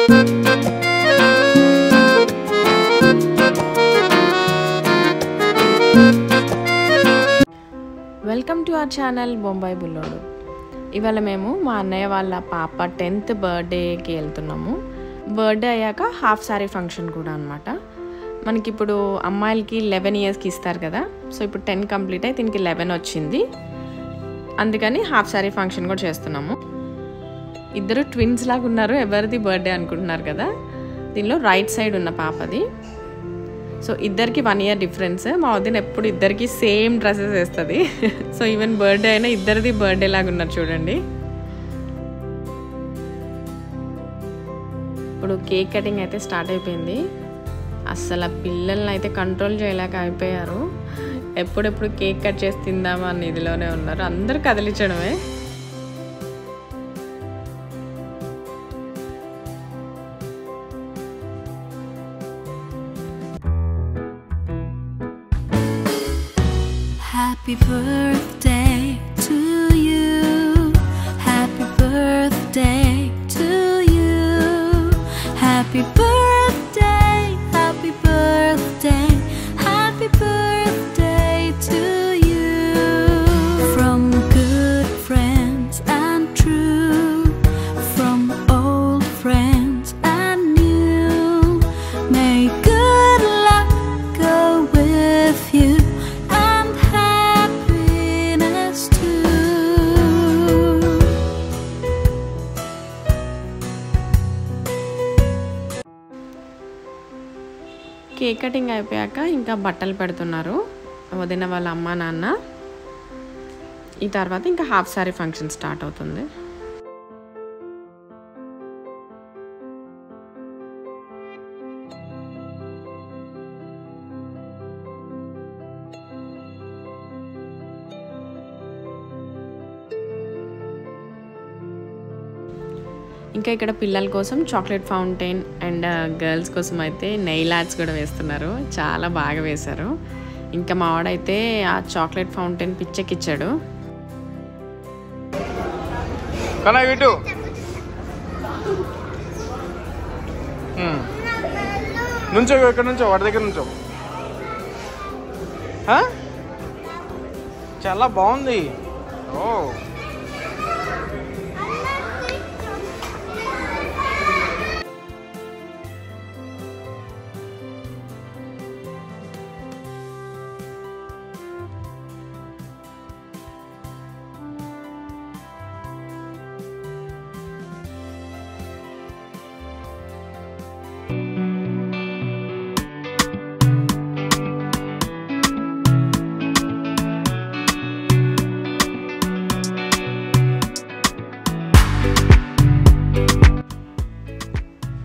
Welcome to our channel Bombay Bullodu. ఇవాళ మేము మా అన్నయ్య వాళ్ళ పాప 10th బర్త్డేకి వెళ్తున్నాము. బర్త్డే అయ్యాక హాఫ్ సారీ ఫంక్షన్ కూడా అనమాట. మనకి ఇప్పుడు అమ్మాయిలకి 11 yearsకి ఇస్తారు కదా, సో ఇప్పుడు 10 కంప్లీట్ అయ్యి దీనికి 11 వచ్చింది. అందుకని హాఫ్ సారీ ఫంక్షన్ కూడా చేస్తున్నాము. ఇద్దరు ట్విన్స్ లాగా ఉన్నారు, ఎవరిది బర్త్డే అనుకుంటున్నారు కదా. దీనిలో రైట్ సైడ్ ఉన్న పాపది. సో ఇద్దరికి 1 year డిఫరెన్స్. మా వదిన ఎప్పుడు ఇద్దరికి సేమ్ డ్రెస్సెస్ వేస్తుంది. సో ఈవెన్ బర్త్డే అయినా ఇద్దరిది బర్త్డే లాగా ఉన్నారు చూడండి. ఇప్పుడు కేక్ కటింగ్ అయితే స్టార్ట్ అయిపోయింది. అస్సలు పిల్లల్ని అయితే కంట్రోల్ చేయలేక అయిపోయారు. ఎప్పుడెప్పుడు కేక్ కట్ చేసి తిందామా అని ఇదిలోనే ఉన్నారు. అందరూ కదిలించడమే. Happy birthday to you. Happy birthday to you. Happy birthday, happy birthday, happy birthday to you. From good friends and true, from old friends and new, may good luck go with you. Cake cutting అయిపోయాక ఇంకా బట్టలు పెడుతున్నారు వదిన వాళ్ళ అమ్మ నాన్న. ఈ తర్వాత ఇంకా హాఫ్ సారీ ఫంక్షన్ స్టార్ట్ అవుతుంది. ఇంకా ఇక్కడ పిల్లల కోసం చాక్లెట్ ఫౌంటైన్ అండ్ గర్ల్స్ కోసం అయితే నెయిల్ ఆర్ట్స్ కూడా వేస్తున్నారు. చాలా బాగా వేశారు. ఇంకా మా వాడైతే ఆ చాక్లెట్ ఫౌంటైన్ పిచ్చెక్కిచ్చాడు. నుంచో ఇక్కడ నుంచో వాడి దగ్గర నుంచో. చాలా బాగుంది. ఓ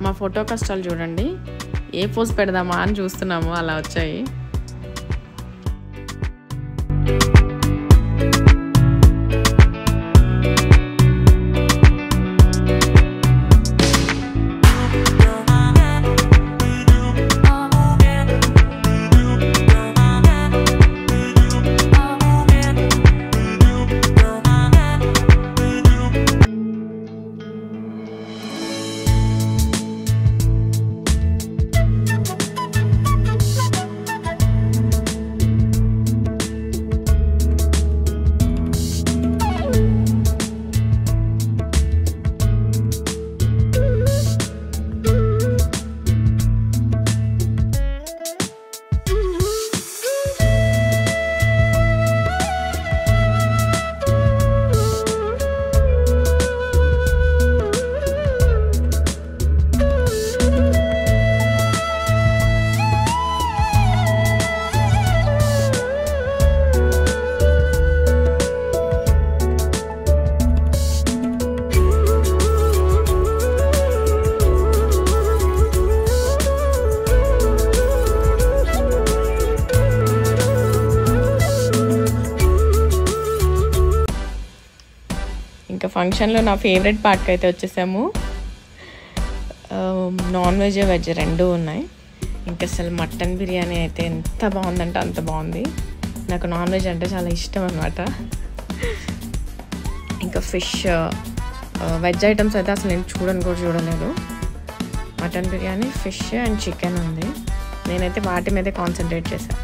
మా ఫోటో కష్టాలు చూడండి. ఏ పోజ్ పెడదామా అని చూస్తున్నాము, అలా వచ్చాయి. ఇంకా ఫంక్షన్లో నా ఫేవరెట్ పార్ట్కి అయితే వచ్చేసాము. నాన్ వెజ్ వెజ్ రెండూ ఉన్నాయి. ఇంకా అసలు మటన్ బిర్యానీ అయితే ఎంత బాగుందంటే అంత బాగుంది. నాకు నాన్ వెజ్ అంటే చాలా ఇష్టం అన్నమాట. ఇంకా ఫిష్ వెజ్ ఐటమ్స్ అయితే అసలు నేను చూడలేదు. Mutton biryani, fish and chicken ఉంది. నేనైతే వాటి మీదే కాన్సన్ట్రేట్ చేశాను.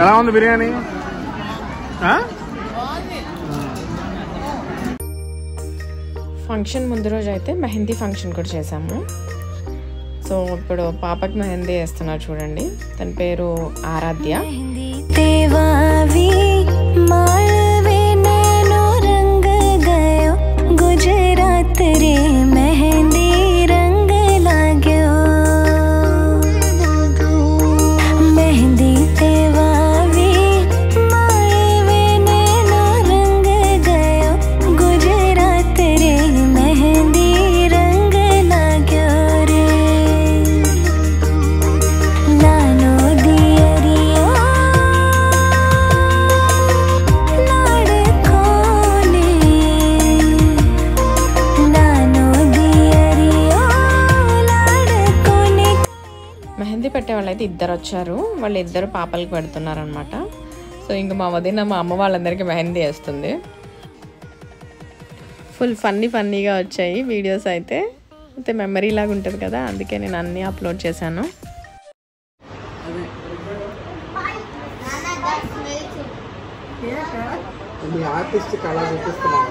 ఎలా ఉంది బిర్యానీ? ఫంక్షన్ ముందు రోజు అయితే మెహందీ ఫంక్షన్ కూడా చేసాము. సో ఇప్పుడు పాపకి మెహందీ వేస్తున్నారు చూడండి. తన పేరు ఆరాధ్య. గుజరాత్ రే మెహందీ రంగ్ లాగ్యో మెహందీ తేవావి మాయవే నేనో రంగ్ గయో గుజరాత్ రే మెహందీ రంగ్ లాగ్యో రే నానో దియరియో లాడకోనే నానో దియరియో లాడకోనే. మెహందీ పెట్టే వాళ్ళు అయితే ఇద్దరు వచ్చారు. వాళ్ళు ఇద్దరు పాపలకి పెడుతున్నారు అనమాట. సో ఇంక మా వదిన మా అమ్మ వాళ్ళందరికీ మెహందీ వేస్తుంది. ఫుల్ ఫన్నీగా వచ్చాయి వీడియోస్ అయితే. అయితే మెమరీ లాగా ఉంటుంది కదా, అందుకే నేను అన్నీ అప్లోడ్ చేశాను. ఆర్టిస్ట్ కళ చూపిస్తున్నావా?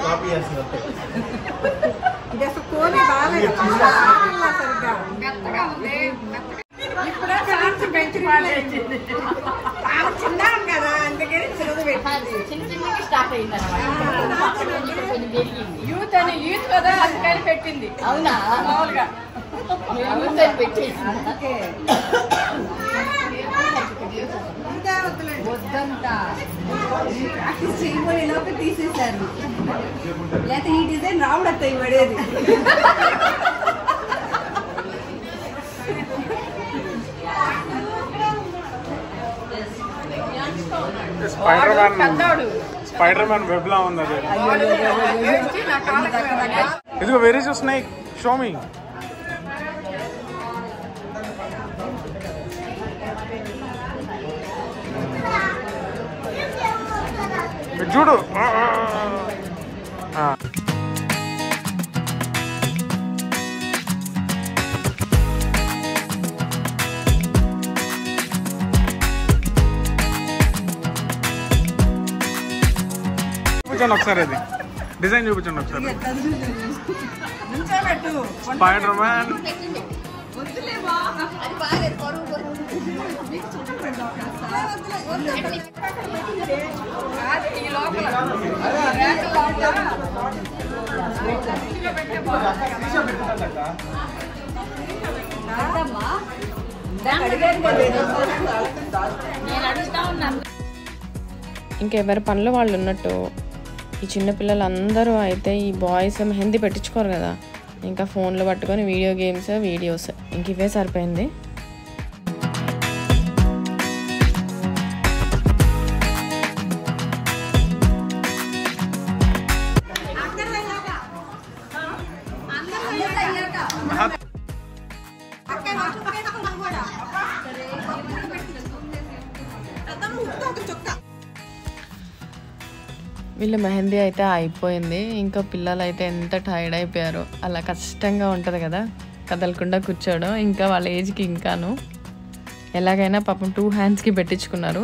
కాపీ చేస్తున్నట్టు యూత్ కదా అందుకని పెట్టింది. అవునా? మామూలుగా యూత్ అని పెట్టేసి వద్దంతా చేయబోయేలోపు తీసేశారు. లేకపోతే ఈ డిజైన్ రావడతాయి పడేది. స్పైడర్ మ్యాన్ వెబ్ లా ఉంది అది. ఇదిగో very so snake show me. చూడు చూపించండి ఒకసారి, అది డిజైన్ చూపించండి ఒకసారి. స్పైడర్ మ్యాన్ ఇంకెవరి పనులు వాళ్ళు ఉన్నట్టు ఈ చిన్నపిల్లలందరూ అయితే ఈ బాయ్స్ మెహందీ పెట్టించుకోరు కదా, ఇంకా ఫోన్లో పట్టుకొని వీడియోస్ ఇంక ఇవే సరిపోయింది. వీళ్ళ మెహందీ అయితే అయిపోయింది. ఇంకా పిల్లలు అయితే ఎంత టైర్డ్ అయిపోయారో. అలా కష్టంగా ఉంటుంది కదా కదలకుండా కూర్చోవడం. ఇంకా వాళ్ళ ఏజ్కి ఇంకాను ఎలాగైనా పాపం 2 హ్యాండ్స్కి పెట్టించుకున్నారు.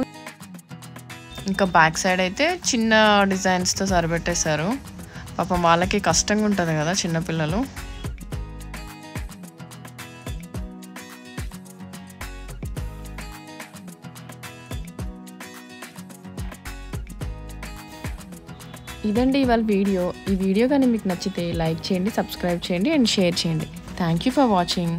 ఇంకా బ్యాక్ సైడ్ అయితే చిన్న డిజైన్స్తో సరిపెట్టేశారు. పాపం వాళ్ళకి కష్టంగా ఉంటుంది కదా చిన్నపిల్లలు. ఇదండి ఇవాళ వీడియో. ఈ వీడియో కానీ మీకు నచ్చితే లైక్ చేయండి, సబ్స్క్రైబ్ చేయండి అండ్ షేర్ చేయండి. Thank you for watching.